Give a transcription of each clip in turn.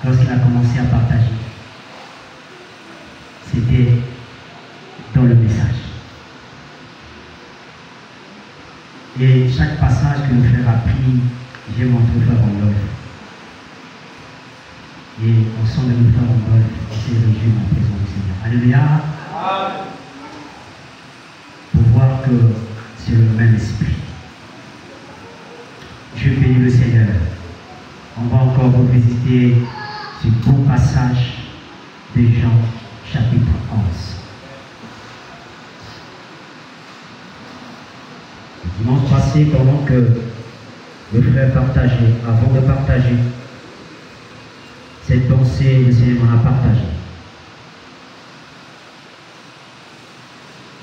lorsqu'il a commencé à partager, c'était dans le message. Et chaque passage que le frère a pris, j'ai montré au frère Randolph. Et au son de nos frères Randolph, on s'est réjoui dans la présence du Seigneur. Alléluia. Pour voir que c'est le même esprit. Je bénis le Seigneur. On va encore revisiter ce beau passage de Jean chapitre 11. Le dimanche passé, pendant que le frère partageait, avant de partager cette pensée, le Seigneur m'en a partagé.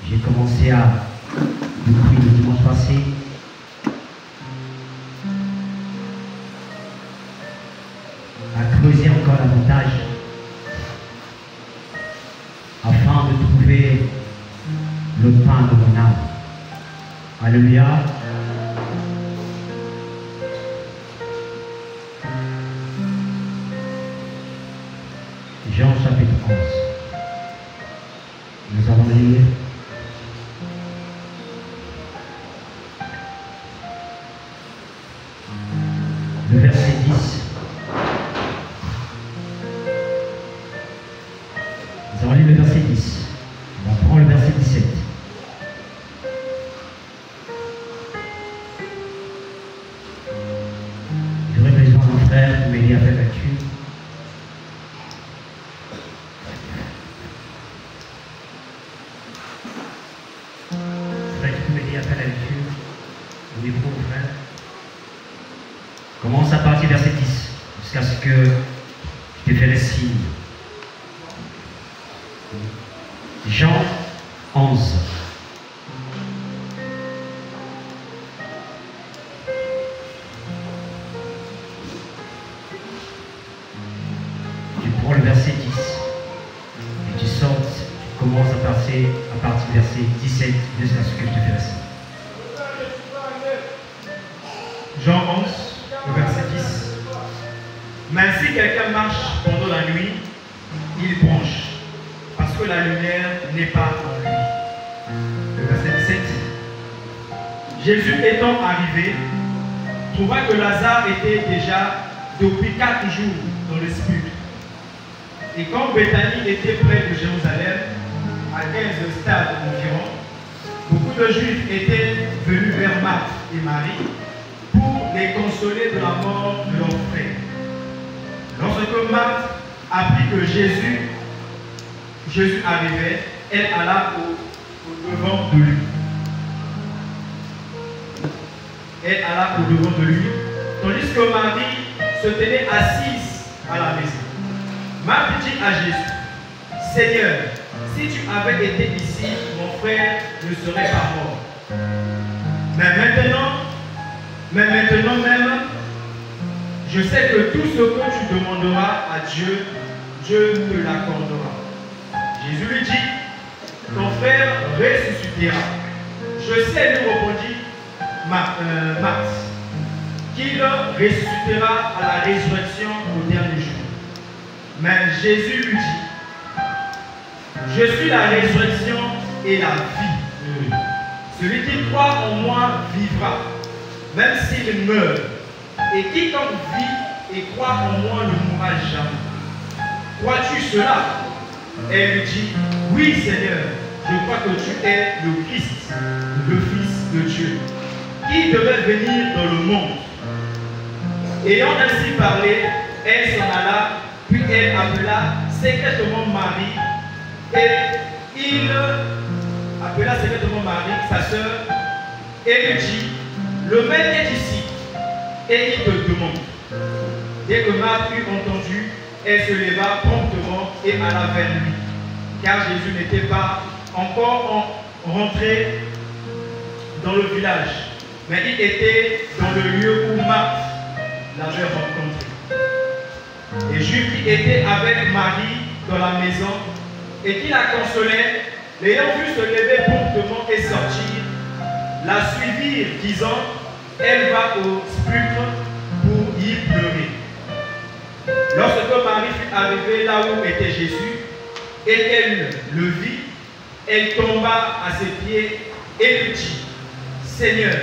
J'ai commencé depuis le dimanche passé, à creuser encore davantage afin de trouver le pain de mon âme. Alléluia. Jean chapitre 11. Nous allons lire le verset 10. Nous allons lire le verset 10. On va prendre le verset 17. J'aurais besoin d'un frère pour m'aider à faire la lecture. Frère, tu peux m'aider à faire la lecture. Au niveau, frère. Commence à partir du verset 10 jusqu'à ce que je te ferai signe. Jean 11. Tu prends le verset 10 et tu sortes, tu commences à partir du verset 17 jusqu'à ce que je te ferai signe. Jean 11, le verset 10. Mais si quelqu'un marche pendant la nuit, il bronche, parce que la lumière n'est pas en lui. Le verset 17. Jésus étant arrivé, trouva que Lazare était déjà depuis 4 jours dans le sépulcre. Et quand Béthanie était près de Jérusalem, à 15 stades environ, beaucoup de Juifs étaient venus vers Marthe et Marie pour les consoler de la mort de leur frère. Lorsque Marthe apprit que Jésus arrivait, elle alla au devant de lui. Elle alla au devant de lui, tandis que Marie se tenait assise à la maison. Marthe dit à Jésus, Seigneur, si tu avais été ici, mon frère ne serait pas mort. Mais maintenant même, je sais que tout ce que tu demanderas à Dieu, Dieu te l'accordera. Jésus lui dit, ton frère ressuscitera. Je sais, lui répondit Marthe, qu'il ressuscitera à la résurrection au dernier jour. Mais Jésus lui dit, je suis la résurrection et la vie. Celui qui croit en moi vivra, même s'il meurt. Et quiconque vit et croit en moi ne mourra jamais. Crois-tu cela? Elle lui dit, oui Seigneur, je crois que tu es le Christ, le Fils de Dieu, qui devait venir dans le monde. Ayant ainsi parlé, elle s'en alla, puis elle appela secrètement Marie, et il appela secrètement Marie, sa sœur, et lui dit, le maître est ici, et il te demande. Dès que Marthe eut entendu, elle se leva promptement et alla vers lui, car Jésus n'était pas encore rentré dans le village, mais il était dans le lieu où Marthe l'avait rencontré. Et Jules qui était avec Marie dans la maison et qui la consolait, l'ayant vu se lever promptement et sortir, la suivirent, disant, elle va au sépulcre pour y pleurer. fut arrivée là où était Jésus et qu'elle le vit, elle tomba à ses pieds et lui dit, Seigneur,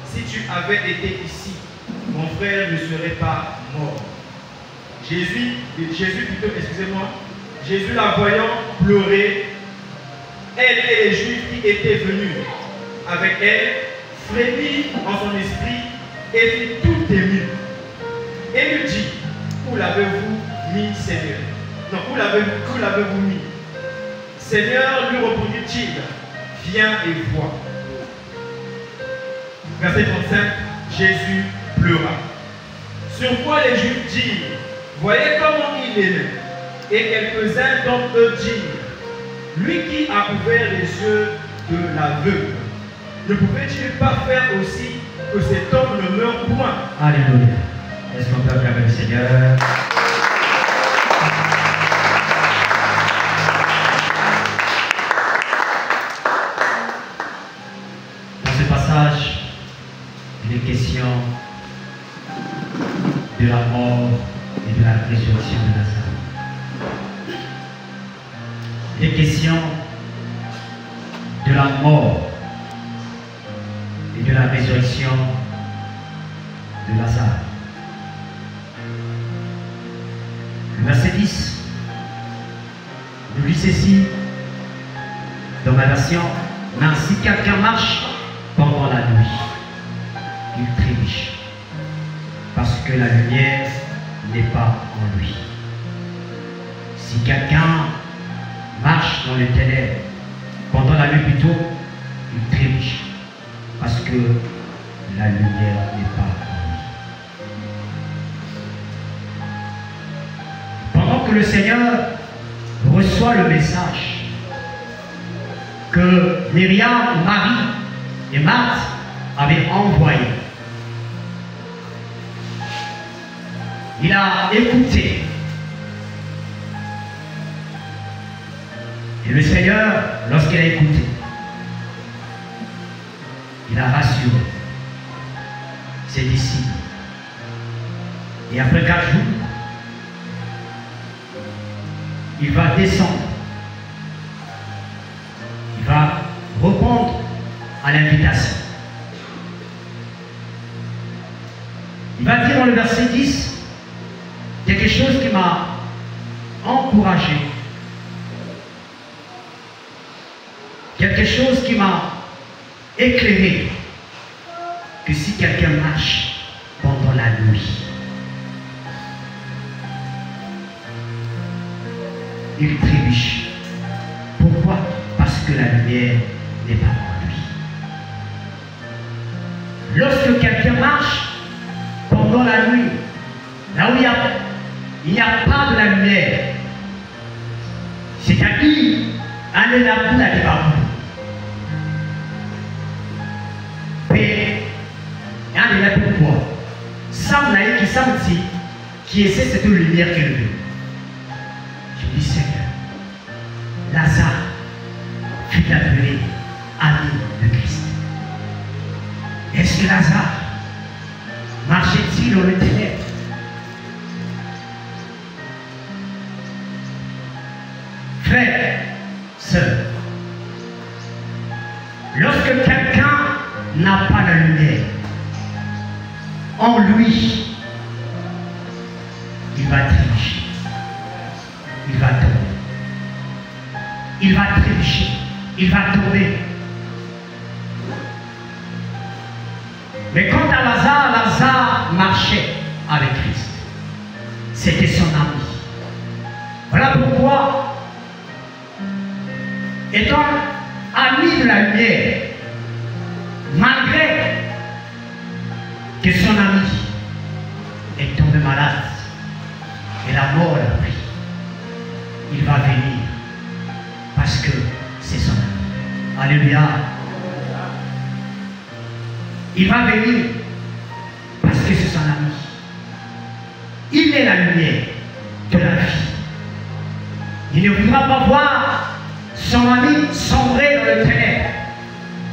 si tu avais été ici, mon frère ne serait pas mort. Jésus la voyant pleurer, elle et les Juifs qui étaient venus avec elle, frémit en son esprit et fut tout ému. Et lui dit, où l'avez-vous mis, Seigneur? Non, où l'avez-vous mis? Seigneur, lui répondit-il, viens et vois. Verset 35, Jésus pleura. Sur quoi les Juifs dirent, voyez comment il est né. Et quelques-uns d'entre eux dirent, lui qui a ouvert les yeux de l'aveugle, ne pouvait-il pas faire aussi que cet homme ne meure point? Alléluia. Est-ce qu'on peut acclamer le Seigneur? Dans ce passage, il est question de la mort et de la résurrection de Lazare. Il est question de la mort et de la résurrection de Lazare. Le verset 10 nous lit ceci dans ma version, mais si quelqu'un marche pendant la nuit, il trébuche, parce que la lumière n'est pas en lui. Si quelqu'un marche dans les ténèbres, pendant la nuit plutôt, il trébuche, parce que la lumière n'est pas en lui. Pendant que le Seigneur reçoit le message que Myriam, Marie et Marthe avaient envoyé, il a écouté. Et le Seigneur, lorsqu'il a écouté, il a rassuré ses disciples. Et après 4 jours, il va descendre. Il va répondre à l'invitation. Il va dire dans le verset 10 quelque chose qui m'a encouragé. Quelque chose qui m'a éclairé. Que si quelqu'un marche pendant la nuit, il trébuche. Pourquoi? Parce que la lumière n'est pas en lui. Lorsque quelqu'un marche pendant la nuit, là où il n'y a pas de la lumière, c'est-à-dire un élargi la débarque. Mais un élargi pourquoi? Sam n'a qui samedi qui essaie cette lumière qu'elle veut. Je dis Seigneur, Lazare fut appelé ami de Christ. Est-ce que Lazare marchait-il dans le ténèbre? Frère, sœur, lorsque quelqu'un n'a pas la lumière, en lui, il va trébucher, il va tomber, il va trébucher, il va tomber. Mais quant à Lazare, Lazare marchait avec Christ. C'était son ami. Voilà pourquoi, étant ami de la lumière, malgré que son ami est tombé malade et la mort l'a pris, il va venir parce que c'est son ami. Alléluia. Il va venir parce que c'est son ami. Il est la lumière de la vie. Il ne voudra pas voir son ami sombrer dans le ténèbre,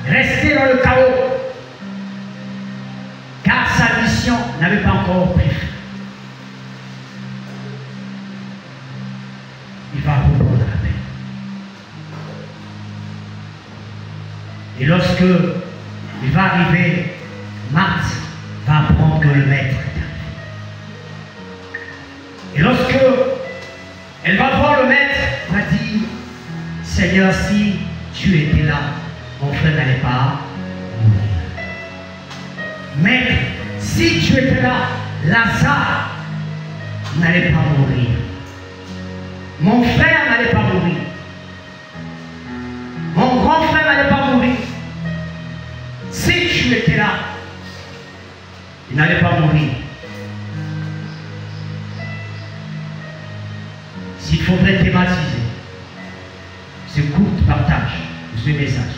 rester dans le chaos, car sa mission n'avait pas encore pris. il va reprendre la paix. Et lorsque il va arriver, Marthe va apprendre que le maître est arrivé. Et lorsque elle va voir le maître, elle va dire, Seigneur, si tu étais là, mon frère n'allait pas mourir. Maître, si tu étais là, Lazare n'allait pas mourir. Mon frère n'allait pas mourir. Mon grand frère n'allait pas mourir. Si tu étais là, il n'allait pas mourir. S'il faudrait thématiser ce court partage, ce message,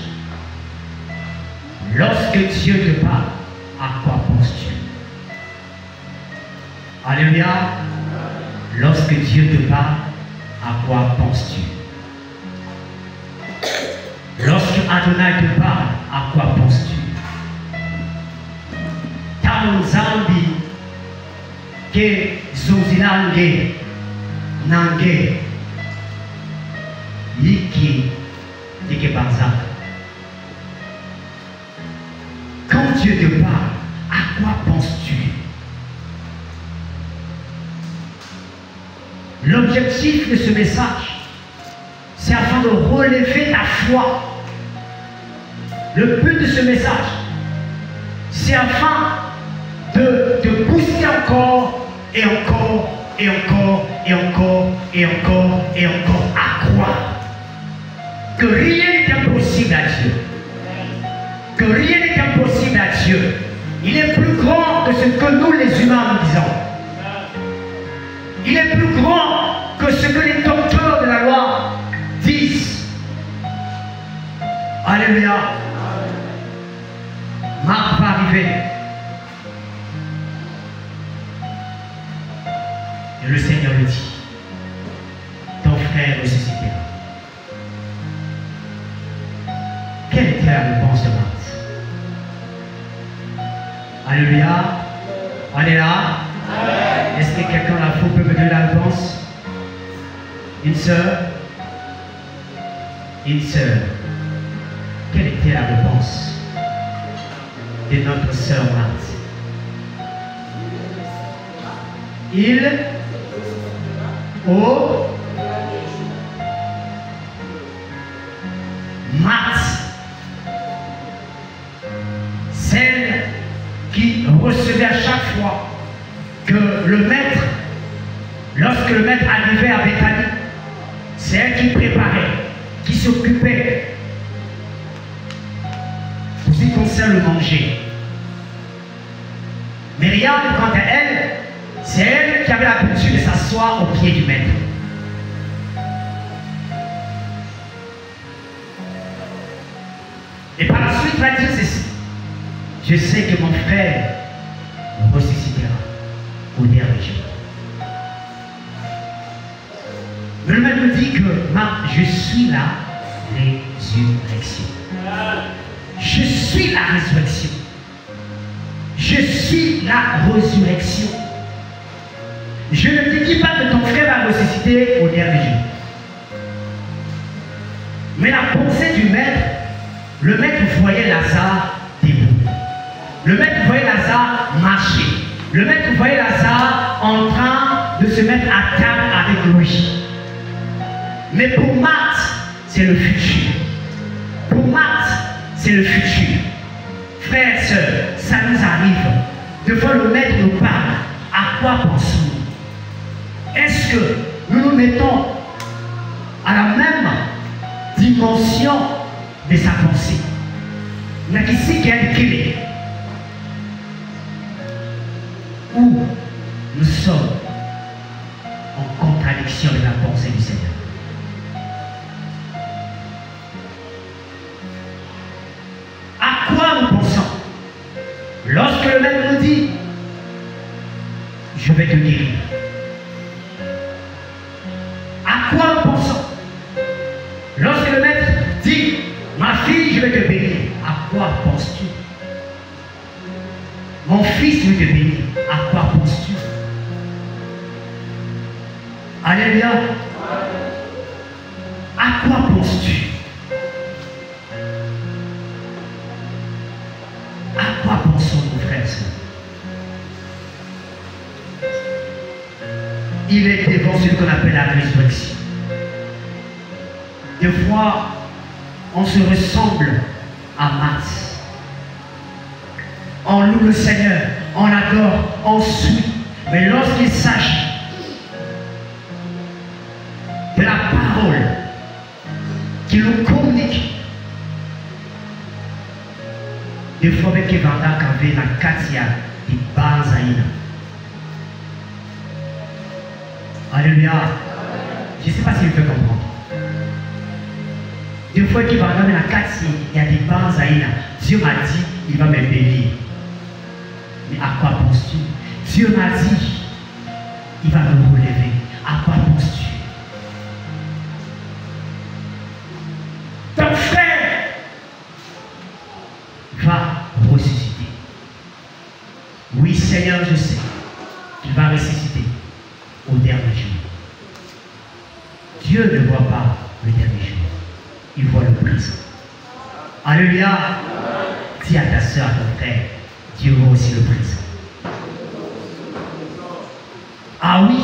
lorsque Dieu te parle, à quoi penses-tu? Alléluia. Lorsque Dieu te parle, à quoi penses-tu? Lorsque Adonai te parle, à quoi penses-tu? Zambi que Zozilange Nange Yiki Dike Banzak. Quand Dieu te parle, à quoi penses-tu? L'objectif de ce message, c'est afin de relever ta foi. Le but de ce message, c'est afin de te pousser encore et encore et encore et encore et encore et encore à croire que rien n'est impossible à Dieu. Que rien n'est impossible à Dieu. Il est plus grand que ce que nous les humains nous disons. Il est plus grand que ce que les docteurs de la loi disent. Alléluia. Marc va arriver. Et le Seigneur le dit. Ton frère ressuscitera. Quelle était la réponse de Marthe? Alléluia. On est là. Est-ce que quelqu'un là peut me donner la réponse? Une sœur? Une sœur. Quelle était la réponse de notre sœur Marthe? Il au Marthe, celle qui recevait à chaque fois que le maître, lorsque le maître arrivait à Béthanie, c'est elle qui préparait, qui s'occupait pour ce qui concerne le manger. Myriam, quant à elle, c'est elle qui avait l'habitude de s'asseoir au pied du maître. Et par la suite, il va dire ceci. Je sais que mon frère ressuscitera au dernier jour. Mais le maître me dit que je suis la résurrection. Je suis la résurrection. Je suis la résurrection. Je ne te dis pas que ton frère va ressusciter au dernier jour. Mais la pensée du maître, le maître voyait Lazare debout. Le maître voyait Lazare marcher. Le maître voyait Lazare en train de se mettre à table avec lui. Mais pour Marthe, c'est le futur. Pour Marthe, c'est le futur. Frères et sœurs, ça nous arrive. Devant le maître nous parle. À quoi pensons-nous? Est-ce que nous nous mettons à la même dimension de sa pensée? Mais ici, quelle est? Où nous sommes en contradiction avec la pensée du Seigneur. À quoi nous pensons? Lorsque le maître nous dit, je vais te guérir. À quoi nous pensons? Lorsque le maître dit, ma fille, je vais te bénir. À quoi penses-tu? Mon fils, je vais te bénir. À quoi penses-tu? Alléluia. À quoi penses-tu? À quoi pensons-nous, frères et sœurs? Il est devant ce qu'on appelle la résurrection. Des fois, on se ressemble à Max. On loue le Seigneur, on adore, on suit. Mais lorsqu'il s'agit de la parole qui nous communique, des fois avec Evanda Kave na Katia di Banzaïna. Alléluia. Je ne sais pas s'il peut comprendre. Des fois qu'il va dans la Katia, il y a des Banzaïna. Dieu m'a dit, il va me bénir. Mais à quoi penses-tu? Dieu m'a dit, il va me relever. À quoi penses-tu? Ton frère va ressusciter. Oui, Seigneur, je sais qu'il va ressusciter au dernier jour. Dieu ne voit pas le dernier jour. Il voit le présent. Alléluia. Dis à ta soeur, à ton frère, Dieu voit aussi le présent. Ah oui,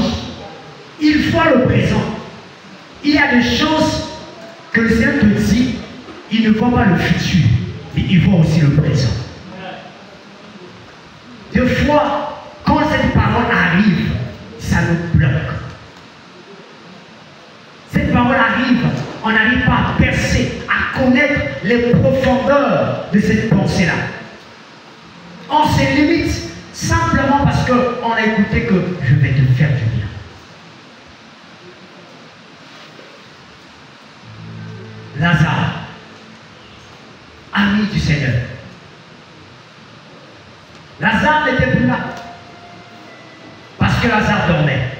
il voit le présent. Il y a des choses que le Seigneur te dit, il ne voit pas le futur, mais il voit aussi le présent. Des fois, quand cette parole arrive, ça nous bloque. Cette parole arrive, on n'arrive pas à percer, à connaître les profondeurs de cette pensée-là. On se limite simplement parce qu'on a écouté que je vais te faire du bien. Lazare, ami du Seigneur. Lazare n'était plus là. Parce que Lazare dormait.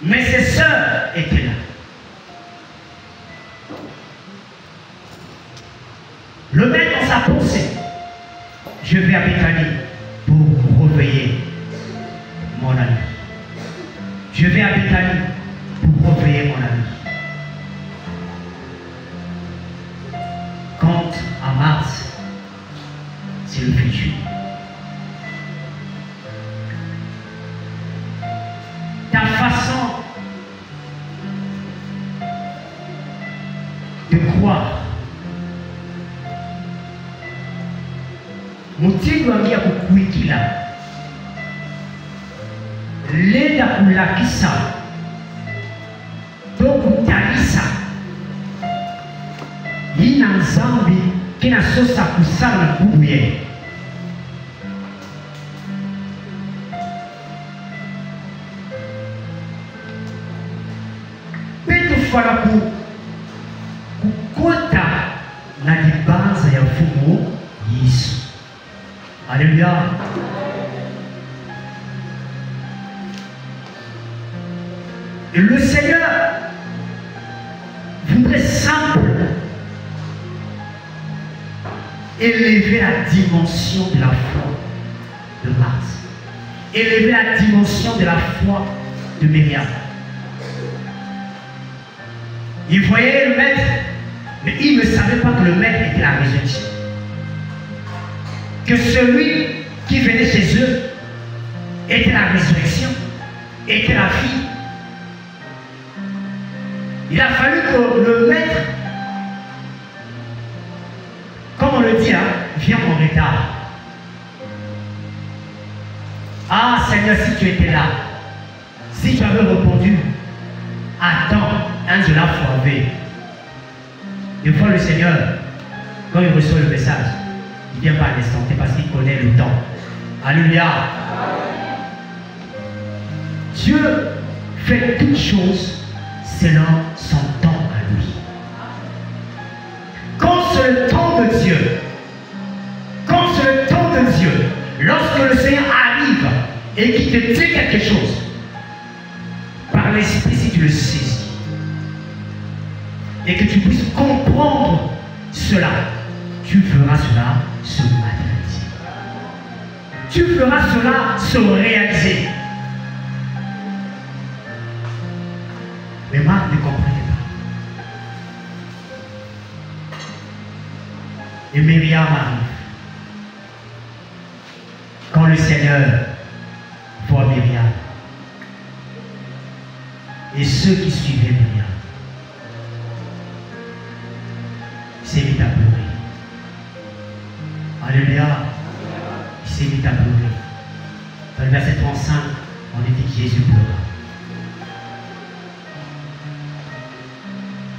Mais ses sœurs étaient là. Le mettre dans sa pensée. Je vais à Bethanie pour réveiller mon ami. Je vais à Bethanie pour réveiller mon ami. Quant à Mars, c'est le futur. Ta façon de croire. Mutindo wangia kukuikila lenda kulakisa to kutalisa yina nzambi kina sosa kusala nguvu ye. Petu fala kukota na libanza ya mfumo Yesu. Alléluia. Et le Seigneur voudrait simple élever la dimension de la foi de Mars, élever la dimension de la foi de Myriam. Il voyait le maître, mais il ne savait pas que le maître était la résurrection. Que celui qui venait chez eux était la résurrection, était la vie. Il a fallu que le maître, comme on le dit, hein, viens en retard. Ah Seigneur, si tu étais là, si tu avais répondu, attends, un de la foi. Des fois le Seigneur, quand il reçoit le message, il ne vient pas à l'instant parce qu'il connaît le temps. Alléluia. Dieu fait toutes choses selon son temps à lui. Quand c'est le temps de Dieu, lorsque le Seigneur arrive et qu'il te dit quelque chose, par l'esprit, si tu le saisis, et que tu puisses comprendre cela, tu feras cela se matérialiser. Tu feras cela se réaliser. Mais moi, Myriam arrive. Quand le Seigneur voit Myriam et ceux qui suivaient Myriam, il s'est mis à pleurer. Alléluia. Il s'est mis à pleurer. Dans le verset 35, on dit que Jésus pleura.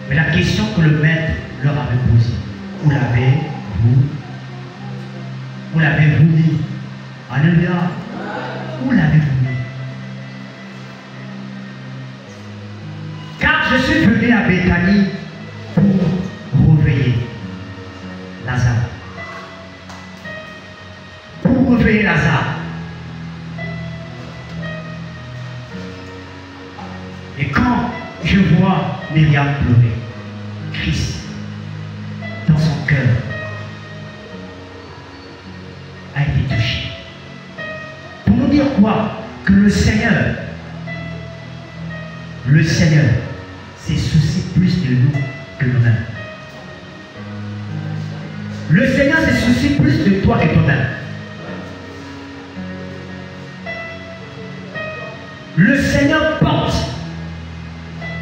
Mais la question que le maître leur avait posée, où l'avez-vous? Où l'avez-vous mis? Alléluia. Où l'avez-vous mis? Car je suis venu à Béthanie pour réveiller Lazare. Pour réveiller Lazare. Et quand je vois Myriam pleurer, Christ, dans son cœur, a été touché. Pour nous dire quoi? Que le Seigneur s'est soucié plus de nous que nous-mêmes. Le Seigneur s'est soucié plus de toi que toi-même. Le Seigneur porte.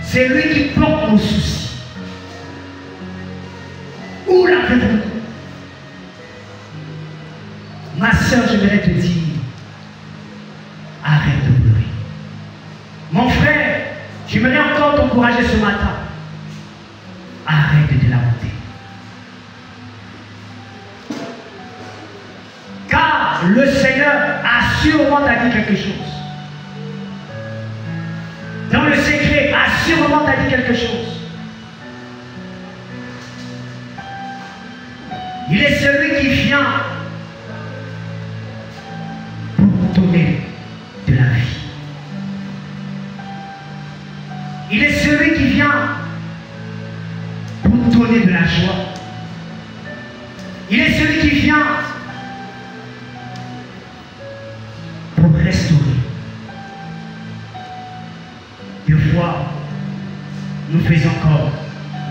C'est lui qui porte nos soucis. Où l'avez-vous? Ma soeur, j'aimerais te dire, arrête de pleurer. Mon frère, j'aimerais encore t'encourager ce matin. Arrête de te lamenter. Car le Seigneur a sûrement dit quelque chose. Dans le secret, a sûrement dit quelque chose. Il est celui qui vient pour donner de la vie. Il est celui qui vient pour donner de la joie. Il est celui qui vient pour restaurer. Des fois, nous faisons encore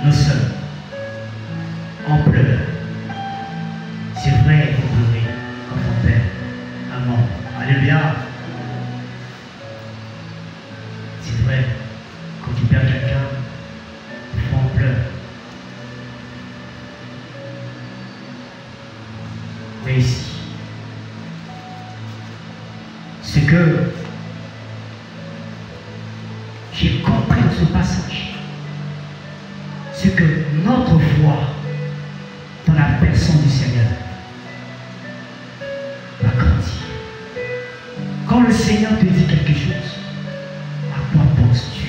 nos sœurs. On pleure. C'est vrai, il faut pleurer quand on perd un membre. Alléluia. C'est vrai, quand tu perds quelqu'un, des fois on pleure. Mais ici, c'est que j'ai compris dans ce passage, c'est que notre foi dans la personne du Seigneur va grandir. Quand le Seigneur te dit quelque chose, à quoi penses-tu?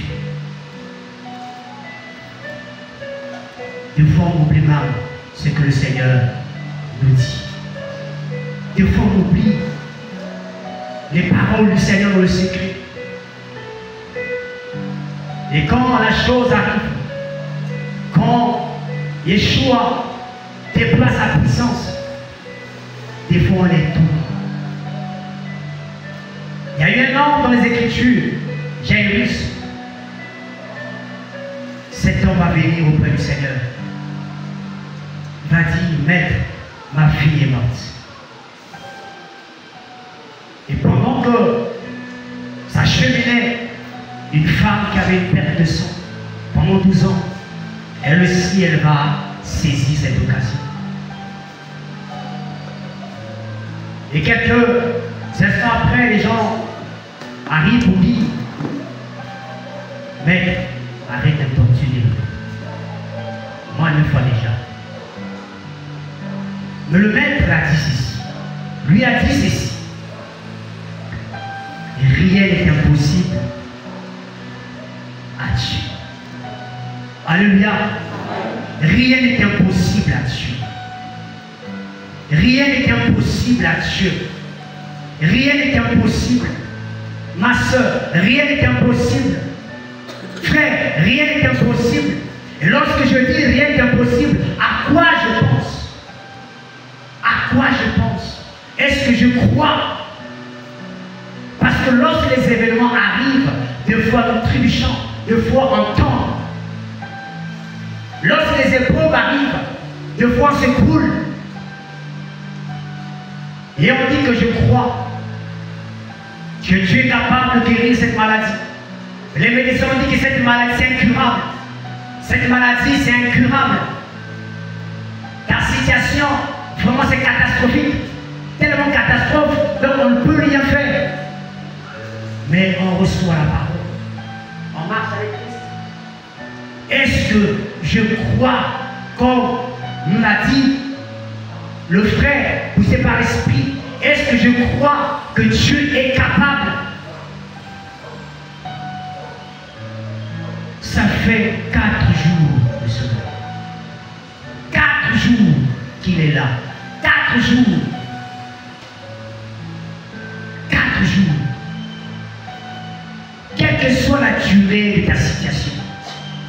Des fois on oublie même ce que le Seigneur nous dit. Des fois on oublie les paroles du Seigneur dans le secret. Et quand la chose arrive, quand Yeshua déploie sa puissance, des fois on est tout. Il y a eu un homme dans les Écritures, Jairus. Cet homme va venir auprès du Seigneur. Il va dire, Maître, ma fille est morte. Et pendant que ça cheminait, une femme qui avait une perte de sang pendant 12 ans, elle aussi, elle va saisir cette occasion. Et quelques instants après, les gens arrivent pour dire, Maître, arrête de torturer. Moi, une fois déjà. Mais le maître a dit ceci. Lui a dit ceci. Rien n'est impossible à Dieu. Alléluia. Rien n'est impossible à Dieu. Rien n'est impossible à Dieu. Rien n'est impossible. Ma soeur, rien n'est impossible. Frère, rien n'est impossible. Et lorsque je dis rien n'est impossible, à quoi je pense? À quoi je pense? Est-ce que je crois? Parce que lorsque les événements arrivent, des fois nous trébuchons, des fois on tombe. Lorsque les épreuves arrivent, des fois on s'écroule. Et on dit que je crois que Dieu est capable de guérir cette maladie. Les médecins ont dit que cette maladie c'est incurable. Cette maladie c'est incurable. Ta situation, vraiment c'est catastrophique. Tellement catastrophe, donc on ne peut rien faire. Mais on reçoit la parole. On marche avec Christ. Est-ce que je crois, comme nous l'a dit le frère, poussé par l'esprit, est-ce que je crois que Dieu est capable? Ça fait 4 jours de ce moment. 4 jours qu'il est là. 4 jours. 4 jours. Quelle que soit la durée de ta situation,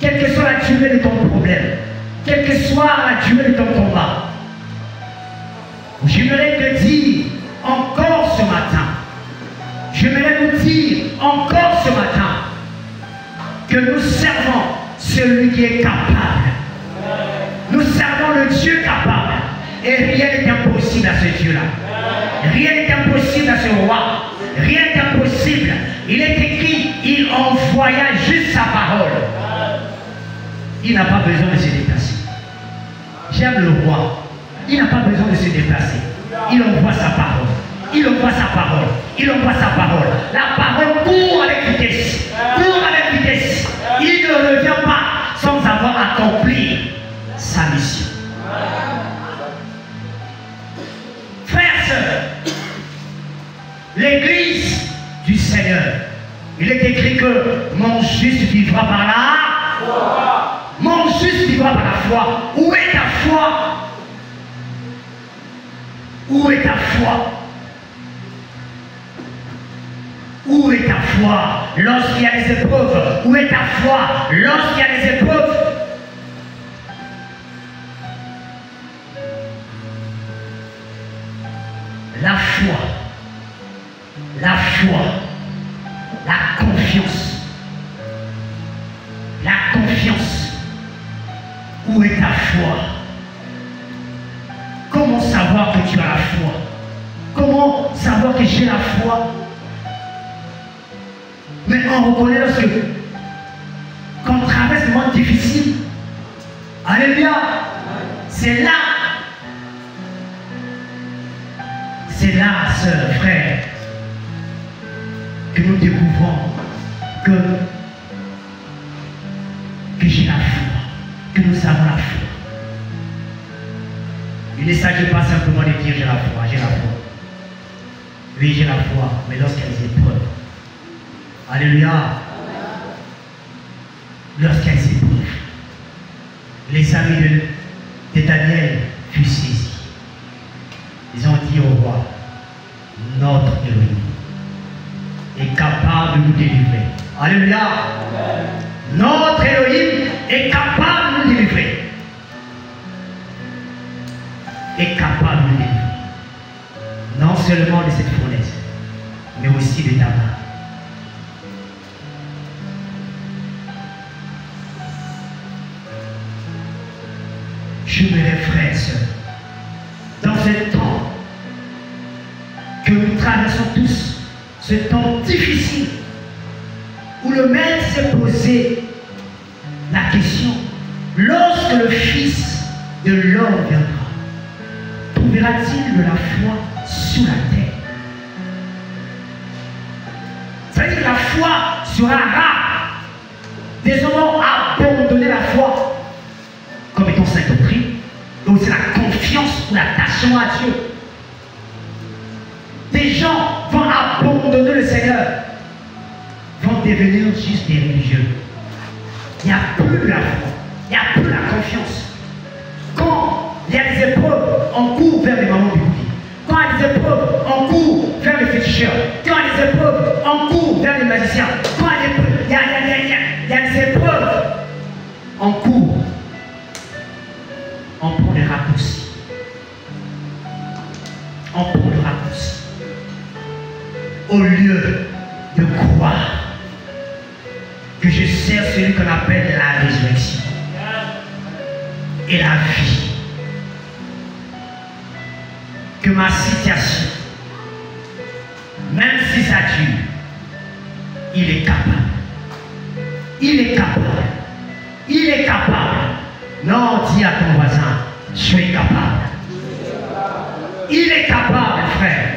quelle que soit la durée de ton problème, quelle que soit la durée de ton combat, j'aimerais te dire encore ce matin, j'aimerais vous dire encore ce matin que nous servons celui qui est capable. Nous servons le Dieu capable. Et rien n'est impossible à ce Dieu-là. Rien n'est impossible à ce roi. Rien n'est impossible. Il est écrit, il envoya juste sa parole. Il n'a pas besoin de se déplacer. J'aime le roi. Il n'a pas besoin de se déplacer. Il envoie sa parole. Il envoie sa parole. Il envoie sa parole. La parole court avec vitesse. Court avec vitesse. Il ne revient pas sans avoir accompli sa mission. Frères, sœurs, l'église du Seigneur, il est écrit que mon juste vivra par la foi. Mon juste vivra par la foi. Où est ta foi? Où est ta foi? Où est ta foi lorsqu'il y a des épreuves? Où est ta foi lorsqu'il y a des épreuves? La foi, la foi, la confiance, la confiance. Où est ta foi? Comment savoir que tu as la foi? Comment savoir que j'ai la foi? Mais on reconnaît lorsque qu'on traverse des moments difficiles. Alléluia. C'est là, sœur, frère, que nous découvrons que j'ai la foi, que nous avons la foi. Il ne s'agit pas simplement de dire j'ai la foi, j'ai la foi. Oui, j'ai la foi, mais lorsqu'il y a des épreuves. Alléluia. Lorsqu'il y a des épreuves, les amis de Daniel furent saisis. Ils ont dit au roi, notre Elohim est capable de nous délivrer. Alléluia. Notre Elohim est capable de nous délivrer. Est capable de nous délivrer. Non seulement de cette fournaise, mais aussi de ta main. J'aimerais, frères et sœurs, dans ce temps que nous traversons tous, ce temps difficile, où le maître s'est posé la question, lorsque le Fils de l'homme viendra, trouvera-t-il de la foi sur la terre? Ça veut dire que la foi sera rare. Des hommes ont abandonné la foi comme étant sainte doctrine. Donc c'est la confiance ou l'attachement à Dieu. Des gens vont abandonner le Seigneur, vont devenir juste des religieux. Il n'y a plus la foi, il n'y a plus la confiance. Quand il y a des épreuves, on court vers les mamans du bouddhi. Quand il y a des épreuves, on court vers les féticheurs. Quand il y a des épreuves, on court vers les magiciens. Quand il y a des épreuves, on court. On prend les raccourcis. On prend le raccourci. Au lieu de croire que je sers celui qu'on appelle la résurrection et la vie, que ma situation même si ça tue, il est capable. Il est capable. Il est capable. Non, dis à ton voisin, je suis capable. Il est capable, frère.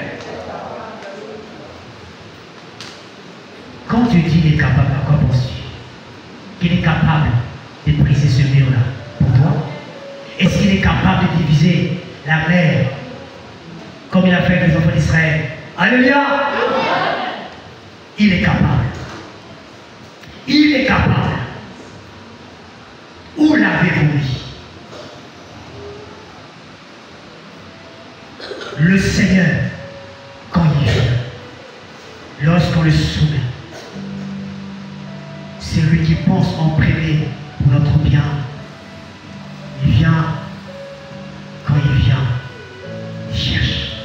Quand tu dis il est capable, à quoi penses-tu? Qu'il est capable de briser ce mur-là pour toi? Est-ce qu'il est capable de diviser la mer comme il a fait avec les enfants d'Israël? Alléluia! Il est capable. Il est capable. Où l'avez-vous mis? Le Seigneur, quand il vient, lorsqu'on le soumet, c'est lui qui pense en premier pour notre bien. Il vient, quand il vient, il cherche.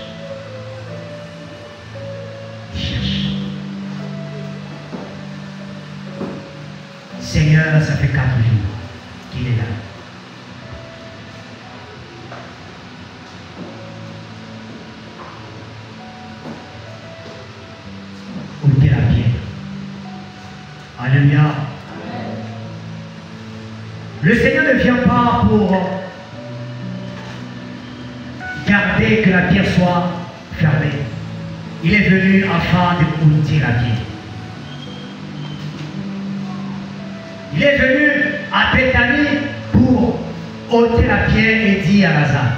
Il cherche. Seigneur, ça fait 4 jours qu'il est là. Ôtez la pierre. Alléluia. Le Seigneur ne vient pas pour garder que la pierre soit fermée. Il est venu afin de ôter la pierre. Il est venu à Bethanie pour ôter la pierre et dire à Lazare.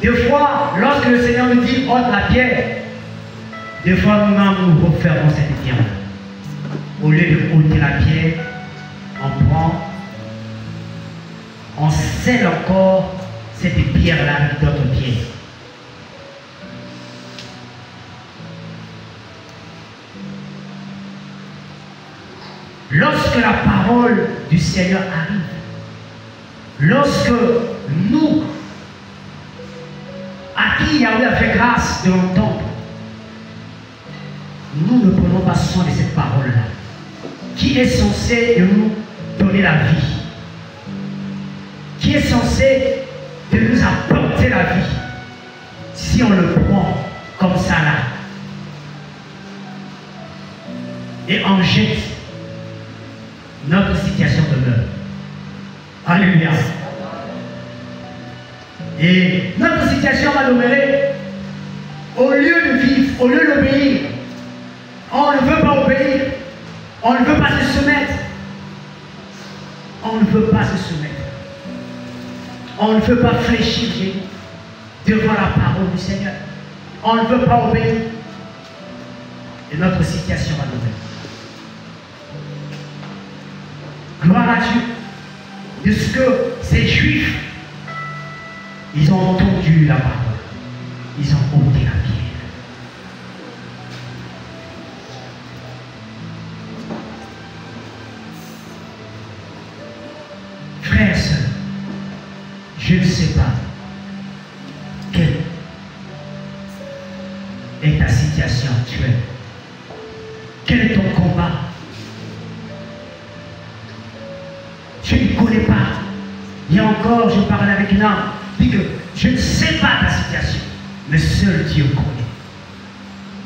Des fois, lorsque le Seigneur nous dit ôte la pierre, des fois nous-mêmes nous refermons cette pierre. Au lieu de ôter la pierre, on scelle encore cette pierre-là avec d'autres pierres. Lorsque la parole du Seigneur arrive, lorsque nous, à qui Yahweh a fait grâce de l'entendre, nous ne prenons pas soin de cette parole-là, qui est censée de nous donner la vie, qui est censée de nous apporter la vie. Si on le prend comme ça là, et on jette, notre situation demeure. Alléluia. Et notre situation va demeurer, au lieu de vivre, au lieu d'obéir, on ne veut pas obéir, on ne veut pas se soumettre. On ne veut pas se soumettre. On ne veut pas fléchir devant la parole du Seigneur. On ne veut pas obéir. Et notre situation va demeurer. Gloire à Dieu de ce que ces Juifs, ils ont entendu la parole, ils ont ôté la pierre. Frères et sœurs, je ne sais pas quelle est ta situation actuelle, quel est ton combat. Je ne connais pas. Il y a encore, je parlais avec une âme, dit que je ne sais pas ta situation, mais seul Dieu connaît.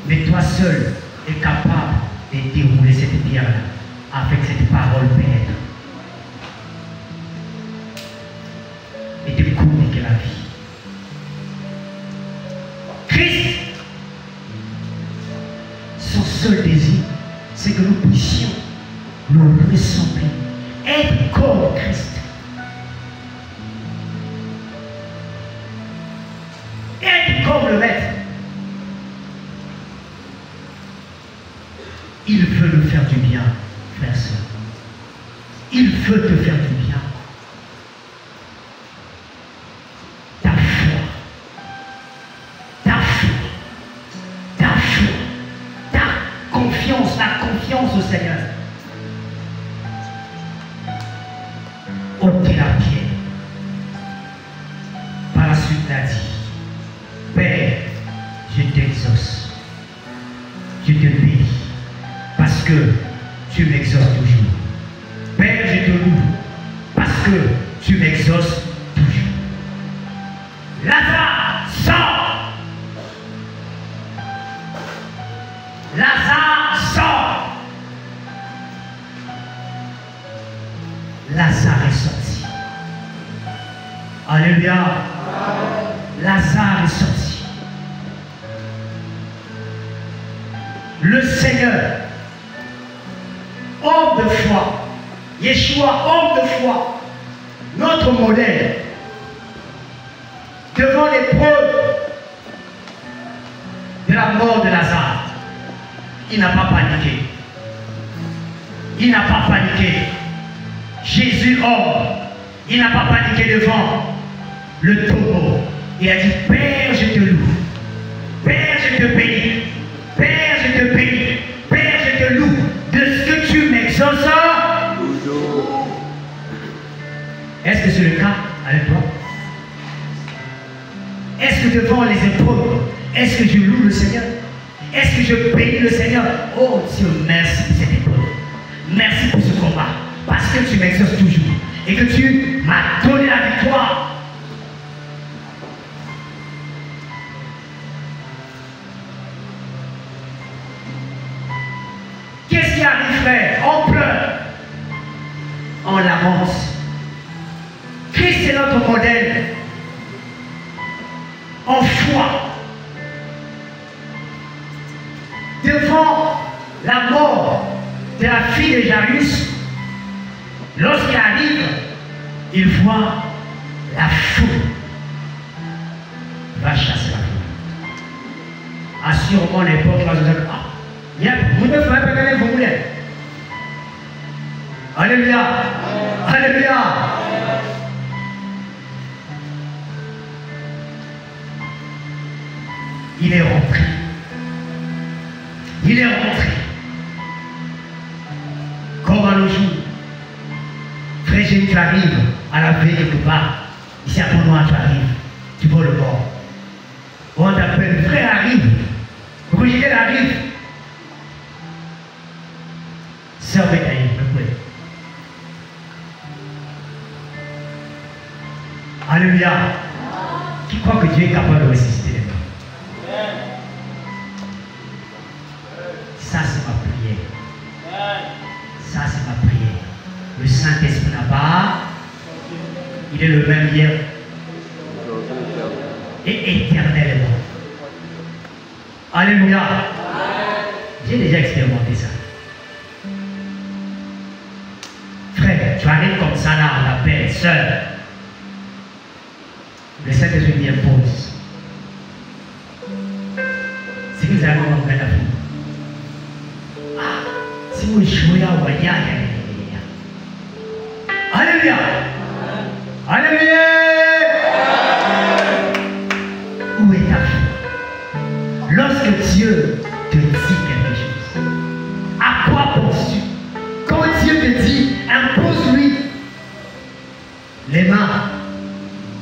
Mais toi seul es capable de dérouler cette pierre-là avec cette parole pénètre et de communiquer la vie. Christ, son seul désir, c'est que nous puissions nous ressembler. Être comme Christ. Être comme le Maître. Il veut nous faire du bien, frère, sœur. Il veut te faire du bien. Ta foi. Ta foi. Ta foi. Ta confiance. La confiance au Seigneur. Ôtez la pierre. Par la suite, il a dit, Père, je t'exauce. Je te bénis. Parce que tu m'exauces toujours. Père, je te loue. Parce que tu m'exauces toujours. Lazare, sors. Lazare sort. Lazare est sorti. Alléluia. Lazare est sorti. Le Seigneur, homme de foi, Yeshua, homme de foi, notre modèle, devant l'épreuve de la mort de Lazare, il n'a pas paniqué. Il n'a pas paniqué. Jésus, homme, il n'a pas paniqué devant le tombeau. Il a dit, Père, je te loue. Père, je te bénis. Père, je te bénis. Père, je te loue de ce que tu m'exauces. Est-ce que c'est le cas avec toi? Est-ce que devant les épreuves, est-ce que je loue le Seigneur? Est-ce que je bénis le Seigneur? Oh Dieu, merci pour cette épreuve. Merci pour ce combat. Parce que tu m'exauces toujours. Et que tu m'as donné la victoire. Qu'est-ce qui arrive, frère? On pleure. On lamente. Christ est notre modèle. En foi. Devant la mort de la fille de Jairus, lorsqu'il arrive, il voit la foule. Il va chasser la foule. Assurément, l'époque, là, vous ne faites pas gagner, vous voulez. Alléluia. Alléluia. Il est rentré. Il est rentré. Comme à nos jours. Frère Jésus, tu arrives à la veille quelque part. Ici à Ponois, tu arrives. Tu vois le bord. On t'appelle, frère arrive. Brigitte arrive. Sœur Bétaï, me plaît. Alléluia. Qui croit que Dieu est capable de ressusciter les morts? Ça, c'est ma prière. Ça, c'est ma prière. Le Saint-Esprit là-bas, il est le même hier et éternellement. Alléluia. J'ai déjà expérimenté ça. Frère, tu arrives comme ça là, on l'appelle, sœur. Le Saint-Esprit lui impose. Si nous allons en faire la vie. Si vous jouez à Waya, Alléluia. Alléluia. Où est ta foi? Lorsque Dieu te dit quelque chose, à quoi penses-tu? Quand Dieu te dit, impose-lui les mains,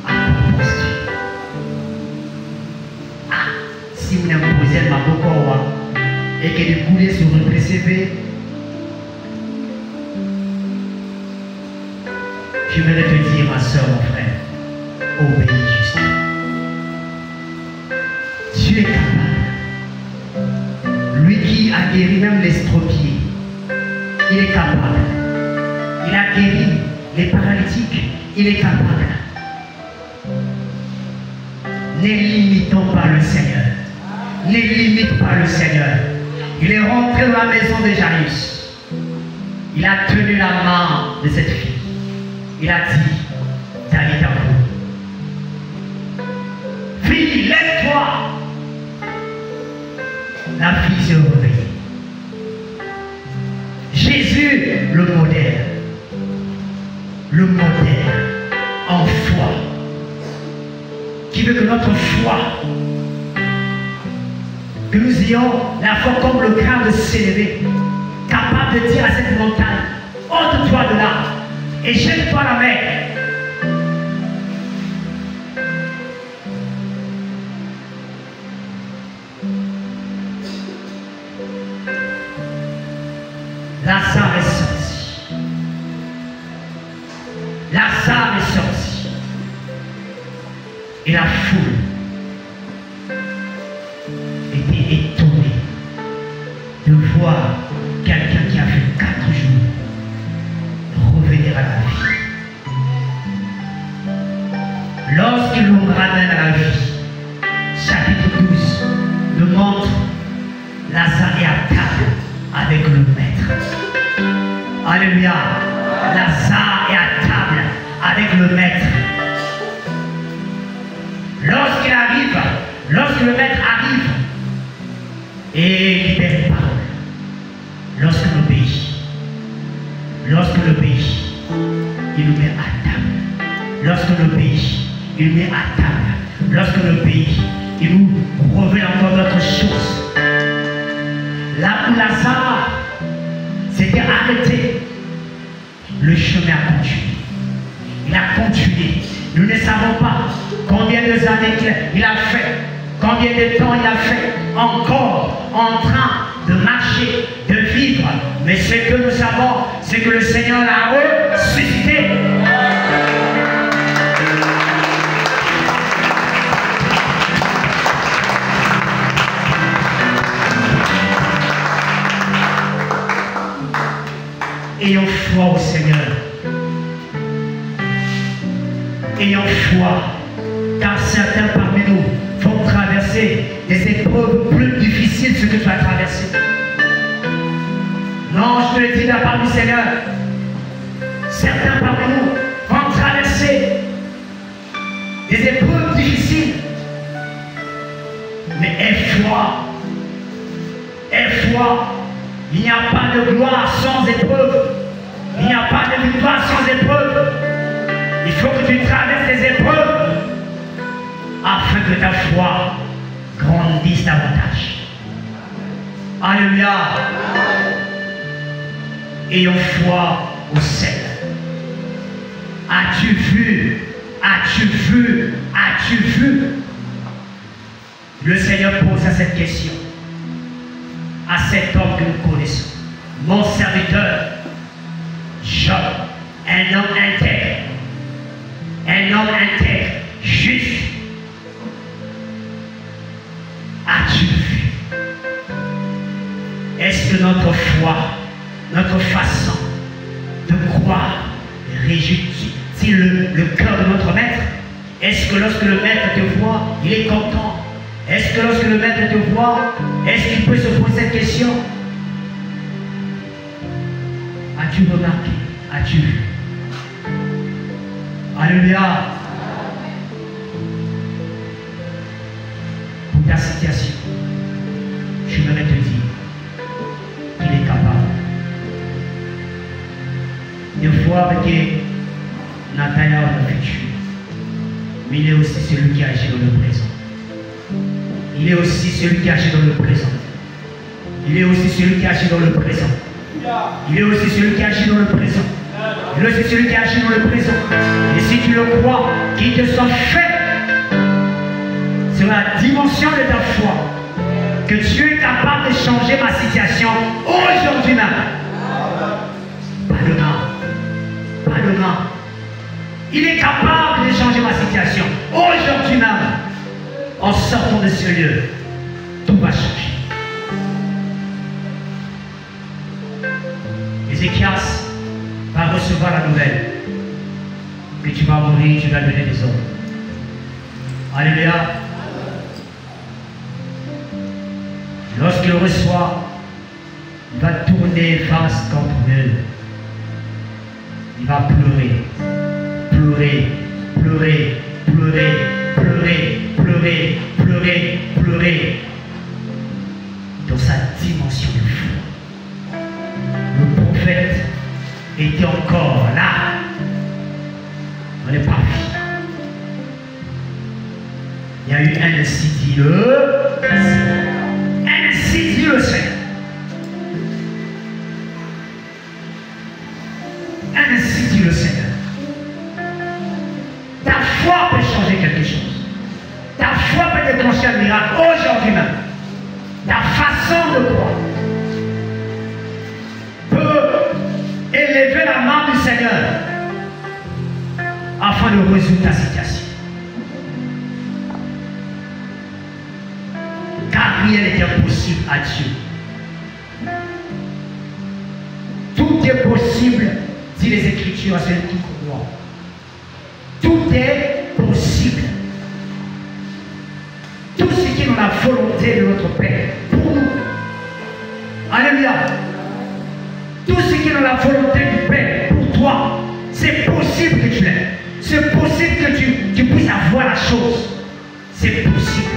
à quoi penses-tu? Ah, si vous n'imposez pas beaucoup et que les boulets sur le PCB, je voudrais te dire, ma soeur, mon frère, obéis juste. Dieu est capable. Lui qui a guéri même l'estropié, il est capable. Il a guéri les paralytiques, il est capable. Ne limitons pas le Seigneur. Ne limite pas le Seigneur. Il est rentré dans la maison de Jairus. Il a tenu la main de cette fille. Il a dit, Talita Koum. Fille, lève-toi. La fille s'est réveillée. Jésus, le modèle. Le modèle en foi. Qui veut que notre foi, que nous ayons la foi comme le crâne de s'élever, capable de dire à cette montagne, ôte-toi de là et jette-toi la mer. Lazare est sorti. Lazare est sorti. Et la foule était étonnée de voir quelqu'un qui a fait 4 jours revenir à la vie. Lorsqu'il nous ramène à la vie, chapitre 12 nous montre Lazare est à table avec le maître. Alléluia. Lazare est à table avec le maître. Lorsqu'il arrive, lorsque le maître arrive et libère les paroles, lorsque le pays, il nous met à table. Lorsque le pays, il nous met à table. Lorsque le pays, il nous révèle encore d'autres choses. Là où Lazare s'était arrêté, le chemin a continué. Il a continué. Nous ne savons pas combien de années il a fait, combien de temps il a fait encore en train de marcher, de vivre. Mais ce que nous savons, c'est que le Seigneur l'a ressuscité. Ayons foi au Seigneur. Ayons foi, car certains parmi nous vont traverser des épreuves plus difficiles que ce que tu as traversé. Non, je te le dis de la part du Seigneur. Certains parmi nous vont traverser des épreuves difficiles. Mais aie foi. Aie foi. Il n'y a pas de gloire sans épreuve. Il n'y a pas de victoire sans épreuve. Il faut que tu traverses les épreuves afin que ta foi grandisse davantage. Alléluia. Ayons foi au Seigneur. As-tu vu? As-tu vu? As-tu vu? Le Seigneur posa cette question à cet homme que nous connaissons. Mon serviteur, Job, un homme intègre, juste. As-tu vu? Est-ce que notre foi, notre façon de croire réjouit-il le cœur de notre maître? Est-ce que lorsque le maître te voit, il est content? Est-ce que lorsque le maître te voit, est-ce qu'il peut se poser cette question? As-tu remarqué? As-tu vu? Alléluia. Pour ta situation, je voudrais te dire qu'il est capable. De voir avec Nathanaël dans le futur, mais il est aussi celui qui agit dans le présent. Il est aussi celui qui agit dans le présent. Il est aussi celui qui agit dans le présent. Il est aussi celui qui agit dans le présent. Il est aussi celui qui agit dans le présent. Et si tu le crois, qu'il te soit fait sur la dimension de ta foi, que Dieu est capable de changer ma situation aujourd'hui même. Pas demain. Pas demain. Il est capable de changer ma situation aujourd'hui même. En sortant de ce lieu, tout va changer. Ézéchias va recevoir la nouvelle que tu vas mourir, tu vas donner des ordres. Alléluia. Lorsqu'il le reçoit, il va tourner face contre eux. Il va pleurer, pleurer, pleurer, pleurer, pleurer, pleurer, pleurer, pleurer. Dans sa dimension de foi. Le prophète était encore là. On n'est pas vu. Il y a eu un ainsi dit le Seigneur. Ainsi dit le Seigneur. Ta foi peut changer quelque chose. Ta foi peut déclencher un miracle aujourd'hui même. Ta façon de croire peut élever la main du Seigneur afin de résoudre ta situation. Car rien n'est impossible à Dieu. Tout est possible, dit les Écritures à celui qui croit. Tout est possible. Tout ce qui est dans la volonté de notre Père pour nous. Alléluia. Tout ce qui est dans la volonté du Père pour toi, c'est possible que tu l'aies. C'est possible que tu puisses avoir la chose. C'est possible.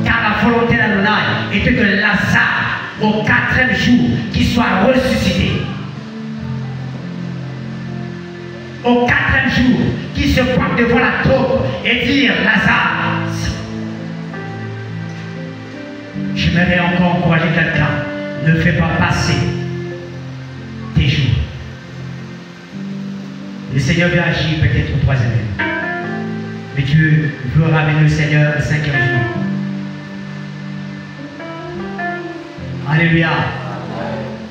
Car la volonté d'Adonai était que Lazare, au 4e jour, qu'il soit ressuscité. Au 4e jour, qu'il se pointe devant la tombe et dire, Lazare, j'aimerais encore encourager quelqu'un, ne fais pas passer tes jours. Le Seigneur veut agir peut-être au 3e jour. Mais Dieu veut ramener le Seigneur au 5e jour. Alléluia.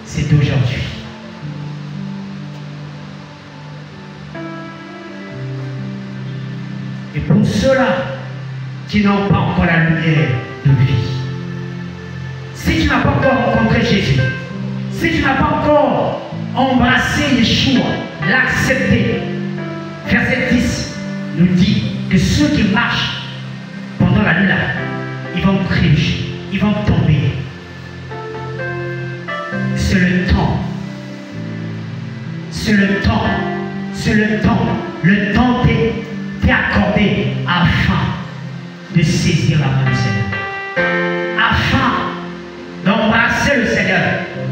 C'est aujourd'hui. Et pour ceux-là qui n'ont pas encore la lumière de vie, si tu n'as pas encore rencontré Jésus, si tu n'as pas encore embrassé Yeshua, l'accepté, verset 10 nous dit que ceux qui marchent pendant la nuit là, ils vont trébucher, ils vont tomber. C'est le temps. C'est le temps. C'est le temps. Le temps t'est accordé afin de saisir la main du Seigneur. Afin d'embrasser le Seigneur,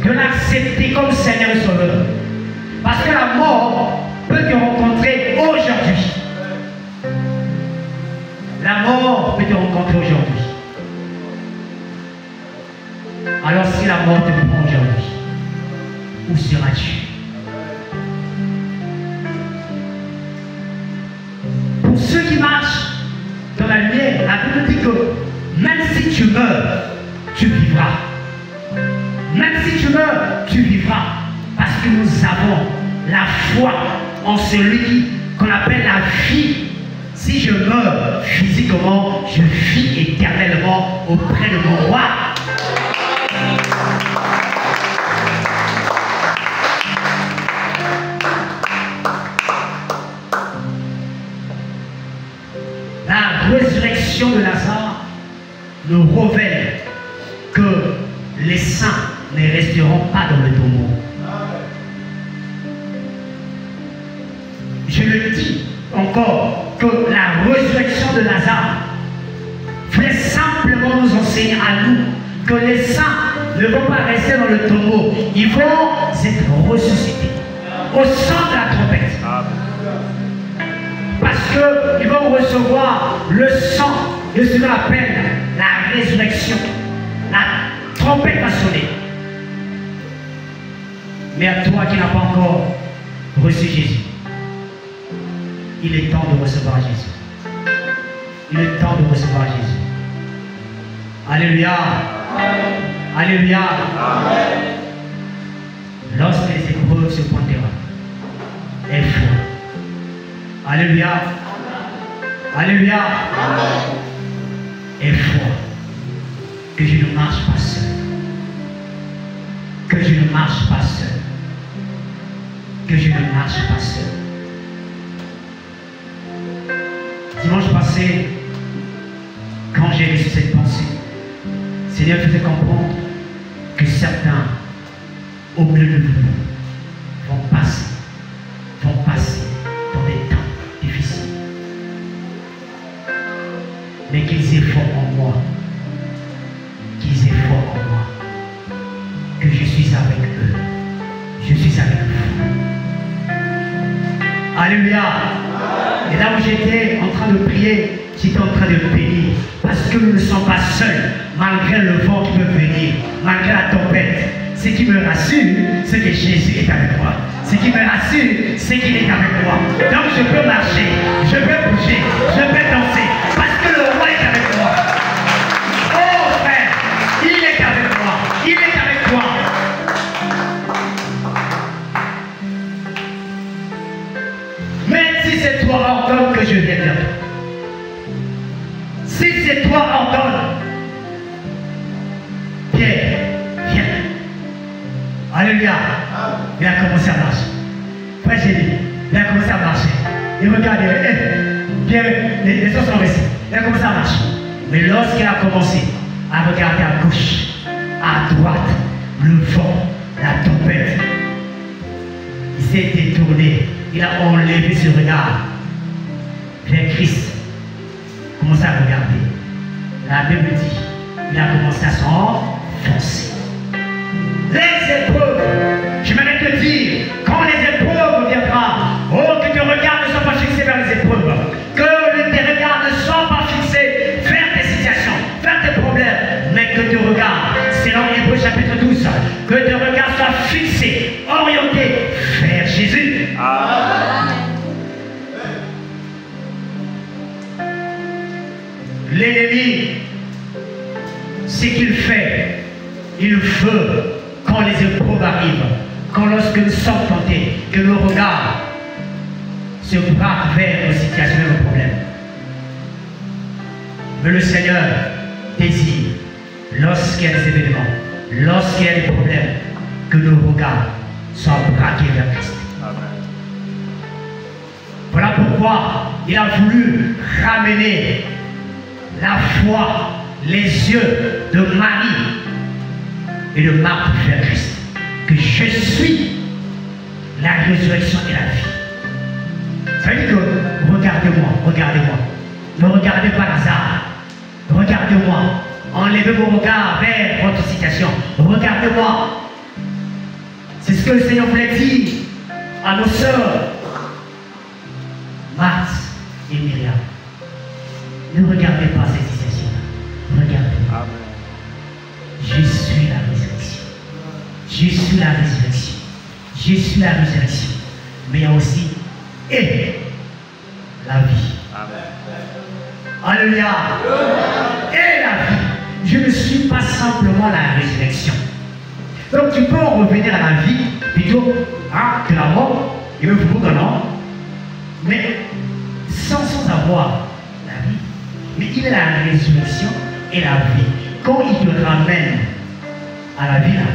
de l'accepter comme Seigneur et Sauveur. Parce que la mort peut te rencontrer aujourd'hui. La mort peut te rencontrer aujourd'hui. Alors si la mort te prend aujourd'hui, où seras-tu? Pour ceux qui marchent dans la lumière, la Bible dit que même si tu meurs, tu vivras. Même si tu meurs, tu vivras. Parce que nous avons la foi en celui qu'on appelle la vie. Si je meurs physiquement, je vis éternellement auprès de mon roi. La résurrection de Lazare nous révèle que les saints ne resteront pas dans le tombeau. Je le dis encore, que la résurrection de Lazare voulait simplement nous enseigner à nous que les saints ne vont pas rester dans le tombeau, ils vont être ressuscités au son de la trompette. Parce qu'ils vont recevoir le sang de ce qu'on appelle la résurrection. La trompette va sonner. Mais à toi qui n'as pas encore reçu Jésus, il est temps de recevoir Jésus. Il est temps de recevoir Jésus. Alléluia. Alléluia. Lorsque les épreuves se pointeront, aie foi. Alléluia. Alléluia. Aie foi. Que je ne marche pas seul. Que je ne marche pas seul. Que je ne marche pas seul. Dimanche passé, quand j'ai reçu cette pensée, le Seigneur faisait comprendre que certains, au milieu de vous, vont passer dans des temps difficiles. Mais qu'ils aient foi en moi, que je suis avec eux, je suis avec vous. Alléluia. Et là où j'étais en train de prier, j'étais en train de bénir. Parce que nous ne sommes pas seuls, malgré le vent qui peut venir, malgré la tempête. Ce qui me rassure, c'est que Jésus est avec moi. Ce qui me rassure, c'est qu'il est avec moi. Donc je peux marcher, je peux bouger, je peux danser. Parce que le roi est avec moi. Oh frère, il est avec moi. Il est avec toi. Même si c'est toi ordonne que je vienne vers toi. Si c'est toi ordonne, Pierre, viens. Alléluia. Il a commencé à marcher. Frère Jésus, il a commencé à marcher. Et regardez, bien, les autres sont restés. Il a commencé à marcher. Mais lorsqu'il a commencé à regarder à gauche, à droite, le vent, la tempête, il s'est détourné. Il a enlevé ce regard vers Christ. Commencé à regarder. La Bible dit, il a commencé à s'enfoncer. Les épreuves, je m'arrête de dire, quand les épreuves viendront, oh, que tes regards ne soient pas fixés vers les épreuves, que tes regards ne soient pas fixés vers tes situations, vers tes problèmes, mais que tes regards, c'est dans Hébreux chapitre 12, que tes regards soient fixés, orientés vers Jésus. Amen. L'ennemi, ce qu'il fait, il veut, quand les épreuves arrivent, quand lorsque nous sommes tentés, que nos regards se braquent vers nos situations et nos problèmes. Mais le Seigneur désire, lorsqu'il y a des événements, lorsqu'il y a des problèmes, que nos regards soient braqués vers Christ. Voilà pourquoi il a voulu ramener la foi, les yeux de Marie et de Marthe vers Christ. Que je suis la résurrection et la vie. Ça veut dire que regardez-moi, regardez-moi. Ne regardez pas Lazare. Regardez-moi. Enlevez vos regards vers votre situation. Regardez-moi. C'est ce que le Seigneur voulait dire à nos sœurs, Marthe et Myriam. Ne regardez pas cette situation-là. Regardez. Je suis la résurrection. Je suis la résurrection. Je suis la résurrection. Mais il y a aussi et la vie. Alléluia. Et la vie. Je ne suis pas simplement la résurrection. Donc tu peux en revenir à la vie plutôt que la mort. Il me faut que non. Mais sans avoir la vie. Mais il est la résurrection et la vie. Quand il te ramène à la vie, là,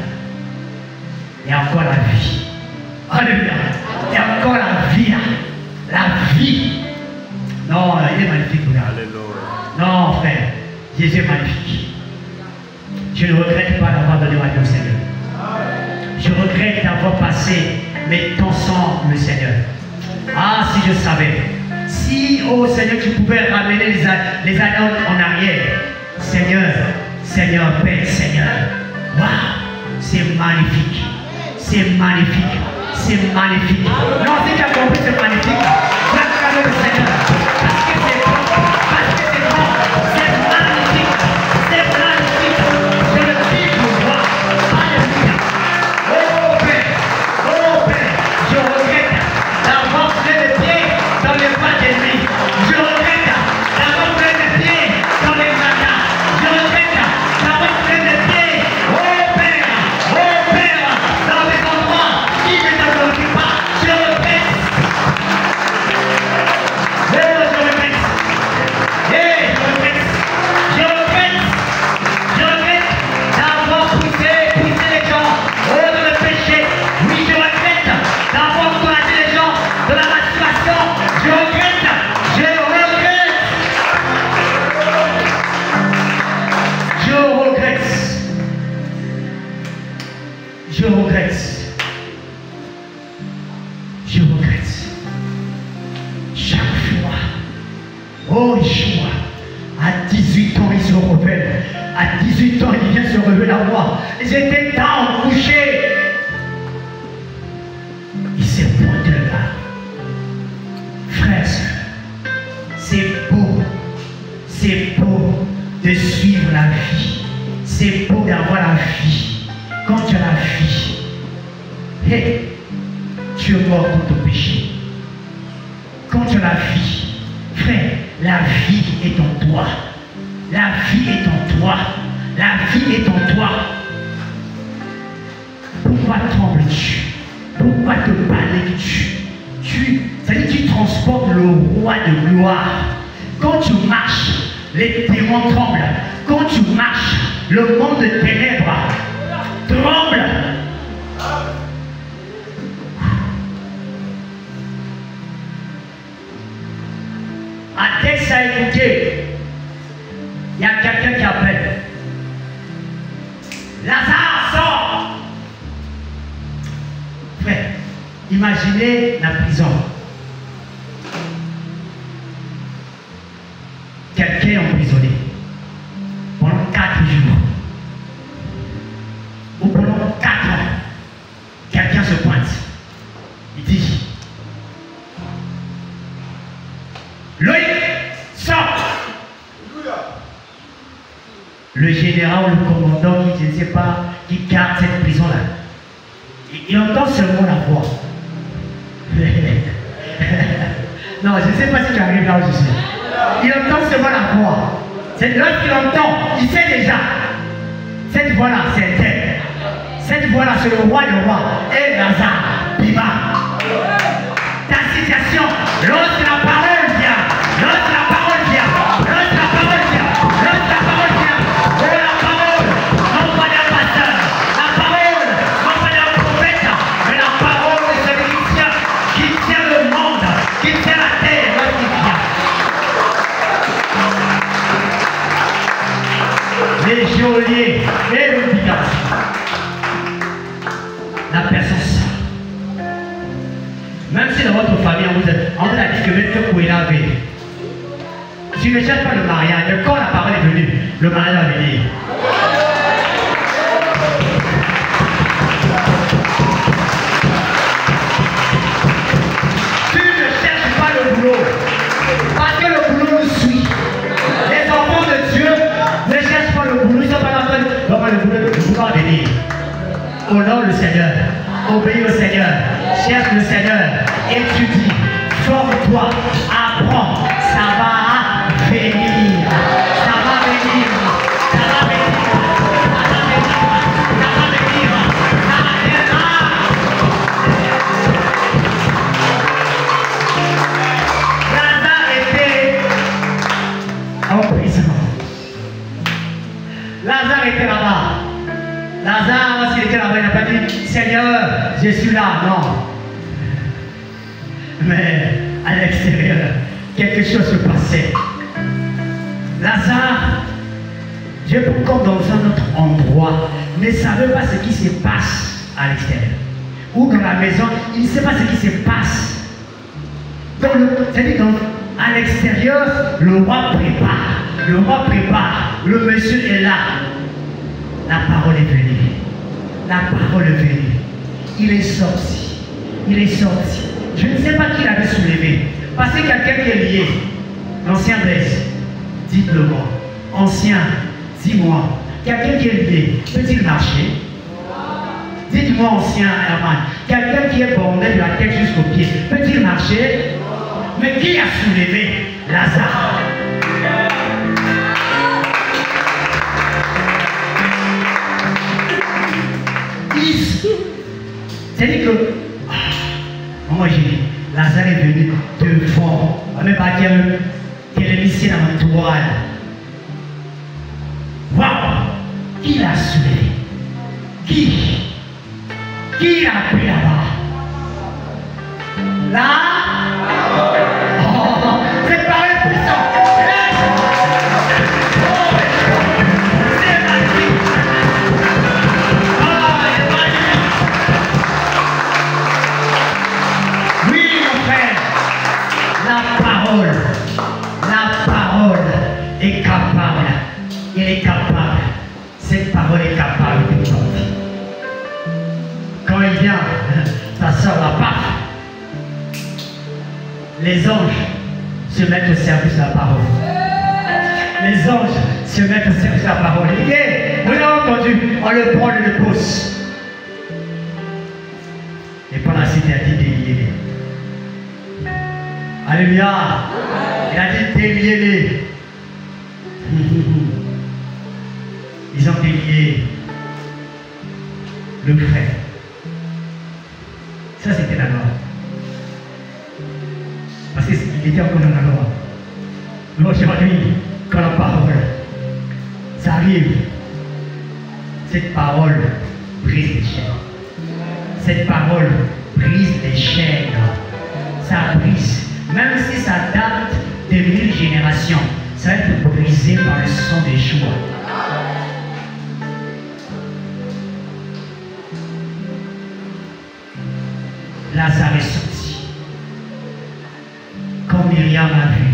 il y a encore la vie. Alléluia. Il y a encore la vie, là. La vie. Non, il est magnifique, regarde. Non, frère. Jésus est magnifique. Je ne regrette pas d'avoir donné ma vie au Seigneur. Je regrette d'avoir passé mes temps sans le Seigneur. Ah, si je savais. Si, oh Seigneur, tu pouvais ramener les années en arrière. Seigneur, Seigneur, Père, Seigneur. Waouh, c'est magnifique. C'est magnifique. C'est magnifique. Non, si tu as compris, c'est magnifique. Acclame le Seigneur. Parce que c'est bon. Parce que c'est bon. C'est magnifique. C'est magnifique. Je le dis pour moi. Alléluia. Oh Père. Oh Père. Je regrette d'avoir fait les pieds dans les pas d'ennemi. Je regrette d'avoir fait les pieds dans les magas. Je regrette d'avoir fait les pieds. Oh Père. Dans les endroits qui ne te glorifient pas. Je regrette. D'avoir poussé les gens dans le péché. Oui, je regrette d'avoir encouragé les gens dans la masturbation. Je regrette. Chaque fois. Oh, Yeshua. À 18 ans, il se révèle. À 18 ans, il vient se révéler à moi. J'étais down, couché. Il s'est pointé là. Frère, c'est beau. C'est beau de suivre la vie. C'est beau d'avoir la vie. Quand tu as la vie, hey, tu es mort pour ton péché. Quand tu as la vie, frère, la vie est en toi. La vie est en toi. La vie est en toi. Pourquoi trembles-tu? Pourquoi te balais-tu? C'est-à-dire que tu transportes le roi de gloire. Quand tu marches, les démons tremblent. Quand tu marches, le monde de ténèbres tremble. Imaginez la prison. Quelqu'un est emprisonné pendant 4 jours. Ou pendant 4 ans. Quelqu'un se pointe. Il dit, Loïc, sors! Le général ou le commandant, je ne sais pas, qui garde cette prison-là, il entend seulement la voix. Non, je ne sais pas si tu arrives là où je suis. Il entend seulement la voix. Lorsqu'il entend, il sait déjà. Cette voix-là, c'est elle. Cette voix-là, c'est le roi des rois. Et Lazare, Bima. Ta situation, lorsque la parole vient, lorsque la parole vient, lorsque la parole vient, lorsque la parole vient, oh la parole, non pas d'un pasteur, la parole, non pas d'un prophète, mais la parole de celui qui tient le monde, qui tient la terre, lorsqu'il vient. Les geôliers, les obligations. La personne sort. Même si dans votre famille, on vous a dit que votre couille est lavé. Tu ne cherches pas le mariage, mais quand la parole est venue, le mariage va venir. Tu ne cherches pas le boulot, parce que le boulot nous suit. Les enfants de Dieu ne cherchent pas le boulot, ils sont pas là, non pas le boulot va venir. Honore le Seigneur, obéis au Seigneur, cherche le Seigneur, étudie, forme-toi, apprends, ça va venir, ça va venir, ça va venir, ça va venir, ça va venir, ça viendra. Lazare était en prison. Lazare était là-bas. Lazare, lorsqu'il était là-bas, il n'a pas dit Seigneur, je suis là. Non. Mais à l'extérieur, quelque chose se passait. Lazare, Dieu peut comme dans un autre endroit, ne savait pas ce qui se passe à l'extérieur. Ou dans la maison, il ne sait pas ce qui se passe. C'est-à-dire à l'extérieur, le roi prépare, le monsieur est là. La parole est venue. La parole est venue. Il est sorti. Il est sorti. Je ne sais pas qui l'avait soulevé. Parce que quelqu'un qui est lié. L'ancien Blaise. Dites-le-moi. Ancien, dis-moi. Quelqu'un qui est lié. Peut-il marcher? Dites-moi, ancien Herman. Quelqu'un qui est borné de la tête jusqu'au pied. Peut-il marcher? Mais qui a soulevé Lazare? C'est-à-dire que, moi j'ai dit, Lazare est venu devant, on va même pas dire qu'elle est mise dans ma toile. Waouh! Qui l'a soulevé? Qui l'a pris là-bas? Là? Oh, c'est pas un puissant! La parole est capable. Il est capable. Cette parole est capable de sortir. Quand il vient, ça sort la paf. Les anges se mettent au service de la parole. Les anges se mettent au service de la parole. Et vous avez entendu, on le prend, on le pousse. Et pendant la cité a dit déliez-les. Alléluia. Il a dit déliez-les. Ils ont délié le frère. Ça c'était la loi. Parce qu'il était encore dans la loi. Mais aujourd'hui, quand la parole, ça arrive, cette parole brise les chaînes. Cette parole brise les chaînes. Ça brise. Même si ça date de 1000 générations, ça va être brisé par le sang des Yeshua. Lazare est sorti. Comme Myriam a vu,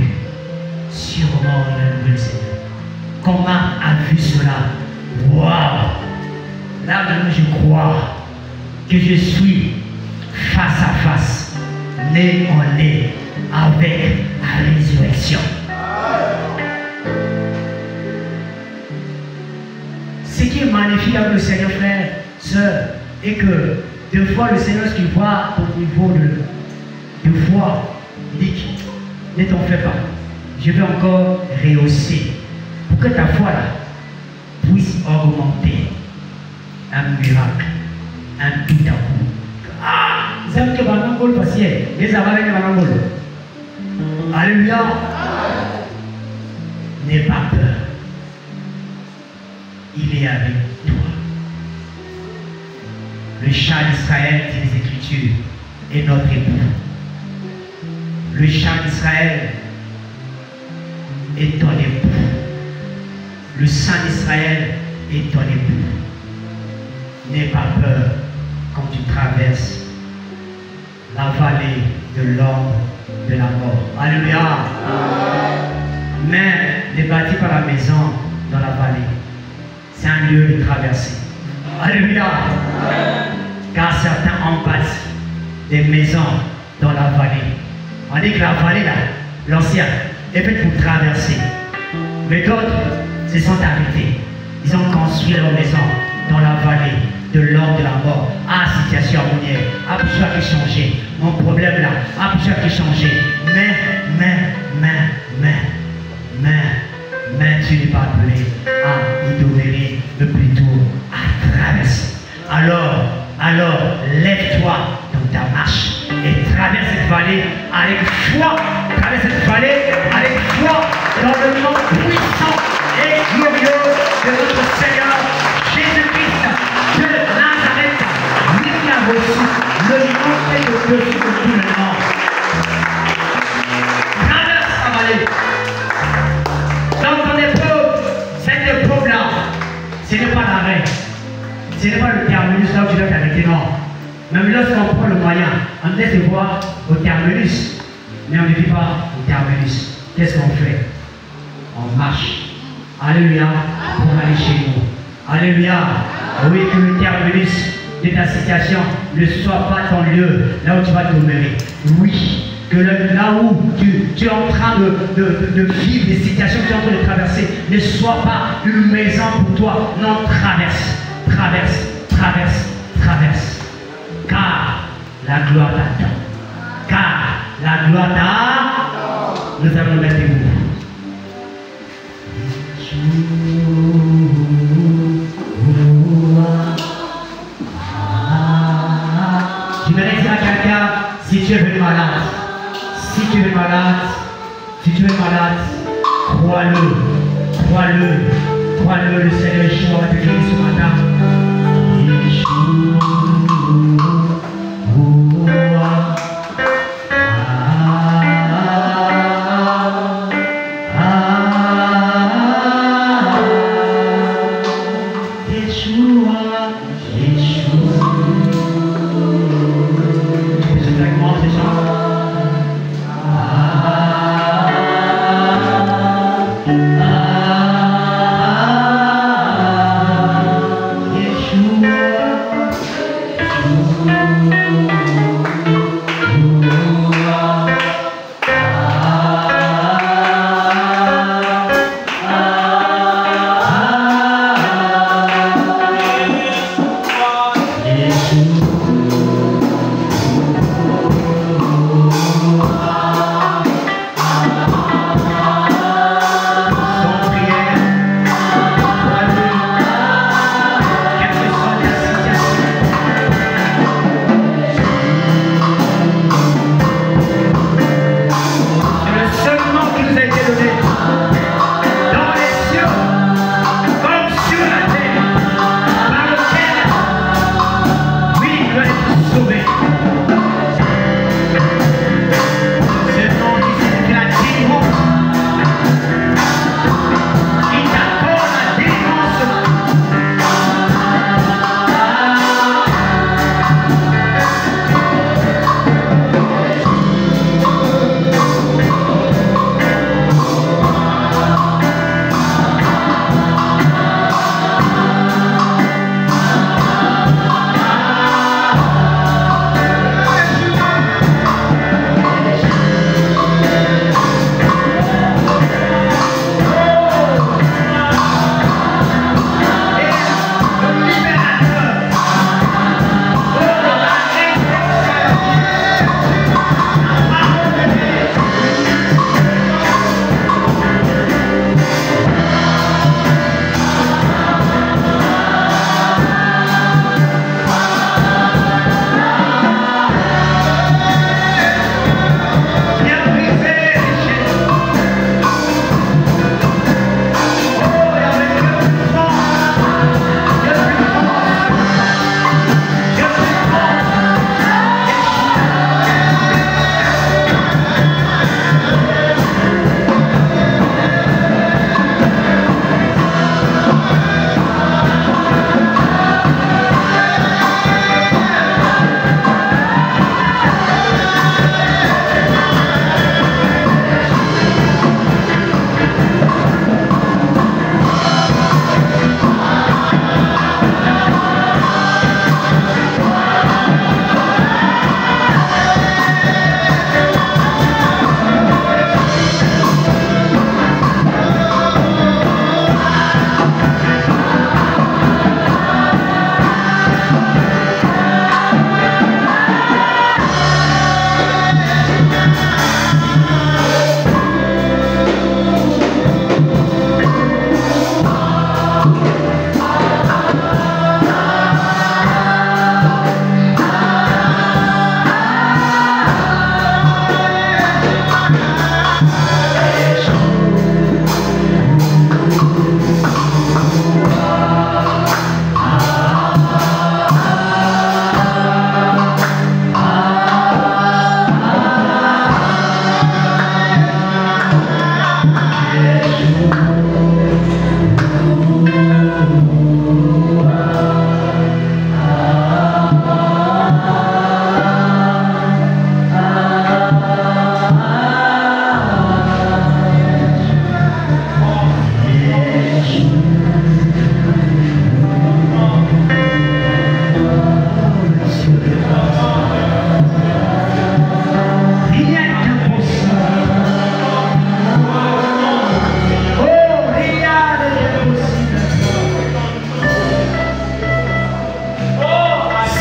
sûrement il a loué le Seigneur. Comme Marc a vu cela, waouh! Là maintenant je crois que je suis face à face, nez en nez, avec la résurrection. Ce qui est magnifique avec le Seigneur, frère, sœur, est que des fois le Seigneur, ce qu'il voit ton niveau de foi, il dit, ne t'en fais pas, je vais encore rehausser pour que ta foi là puisse augmenter. Un miracle, un tout à coup. Ah, vous avez que Banangol passé, les avalés de Banangol. Alléluia. N'aie pas peur. Il est avec toi. Le chant d'Israël, dit les Écritures, est notre époux. Le chant d'Israël est ton époux. Le sang d'Israël est ton époux. N'aie pas peur quand tu traverses la vallée de l'ombre de la mort. Alléluia. Mais n'est bâti par la maison dans la vallée. C'est un lieu de traversée. Alléluia. Car certains ont bâti des maisons dans la vallée. On dit que la vallée là, l'ancienne, est faite pour traverser. Mais d'autres se sont arrêtés. Ils ont construit leur maison dans la vallée de l'ombre de la mort. Ah, situation harmonienne. Ah, pour ça qui changeait. Mon problème là. Ah, pour ça qui changeait. Mais, tu n'es pas appelé à y demeurer, mais plutôt à traverser. Alors, lève-toi dans ta marche et traverse cette vallée avec foi. Traverse cette vallée avec foi dans le nom puissant et glorieux de notre Seigneur Jésus-Christ de Nazareth. Lui qui a reçu le nom et le dessus de tout le nom. Traverse la vallée. Dans ton épreuve, cette épreuve-là, ce n'est pas l'arrêt. Ce n'est pas le terminus là où tu dois t'arrêter, non. Même lorsqu'on prend le moyen, on laisse de voir au terminus, mais on ne vit pas au terminus. Qu'est-ce qu'on fait? On marche. Alléluia, pour aller chez nous. Alléluia. Oui, que le terminus de ta situation ne soit pas ton lieu, là où tu vas demeurer. Oui, que là où tu es en train de vivre des situations que tu es en train de traverser ne soit pas une maison pour toi. Non, traverse. Car la gloire t'attend. Nous allons nous mettre debout. Je vais dire à quelqu'un, si tu es venu malade, crois-le, le Seigneur Yeshua va te guérir ce matin.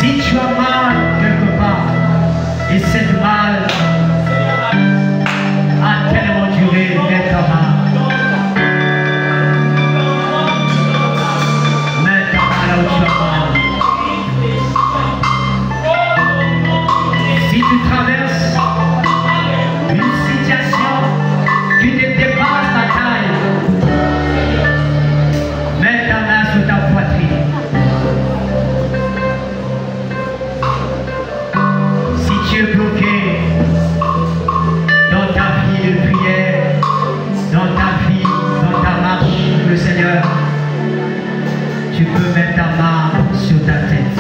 Si tu as mal quelque part, et cette mal a tellement duré, mets ta main. Mets ta main là où tu as mal. Si tu traverses une situation qui te dépasse ta taille, mets ta main sur ta poitrine. Si tu es bloqué dans ta vie de prière, dans ta vie, dans ta marche, le Seigneur, tu peux mettre ta main sur ta tête.